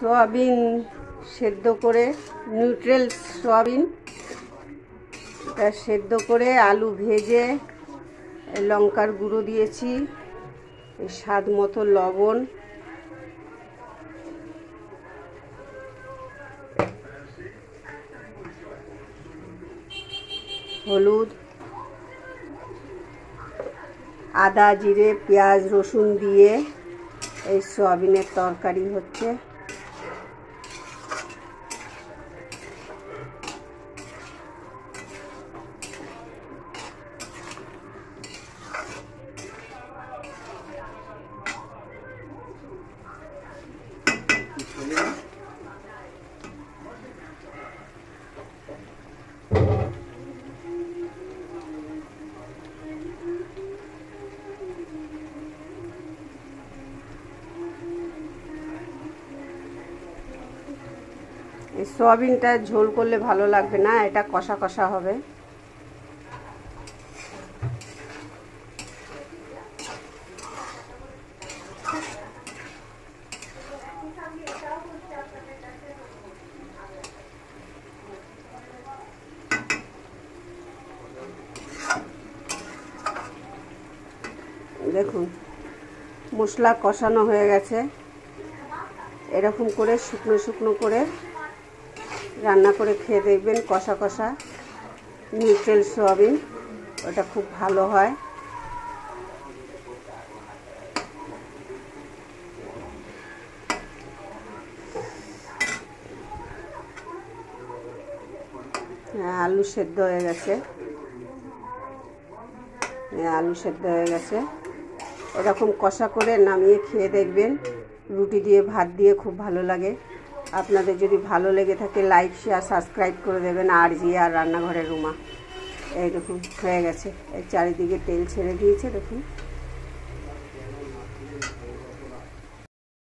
Soybean সেদ্ধ করে, neutral soybean সেদ্ধ করে আলু ভেজে লঙ্কার গুঁড়ো দিয়েছি, স্বাদ মতো লবণ, হলুদ, আদা জিরে পেঁয়াজ রসুন দিয়ে এই সোয়াবিনের তরকারি হচ্ছে। এই সোয়াবিনটা ঝোল করলে ভালো লাগবে না, এটা কষা কষা হবে। দেখুন মশলা কষানো হয়ে গেছে। এরকম করে শুকনো শুকনো করে রান্না করে খেয়ে দেখবেন, কষা কষা নিউট্রেল সোয়াবিন, ওটা খুব ভালো হয়। হ্যাঁ, আলু সেদ্ধ হয়ে গেছে, আলু সেদ্ধ হয়ে গেছে। এরকম কষা করে নামিয়ে খেয়ে দেখবেন, রুটি দিয়ে ভাত দিয়ে খুব ভালো লাগে। আপনাদের যদি ভালো লেগে থাকে লাইক শেয়ার সাবস্ক্রাইব করে দেবেন। RG আর রান্নাঘরের রুমা। এই দেখুন হয়ে গেছে, এই চারিদিকে তেল ছেড়ে দিয়েছে দেখুন।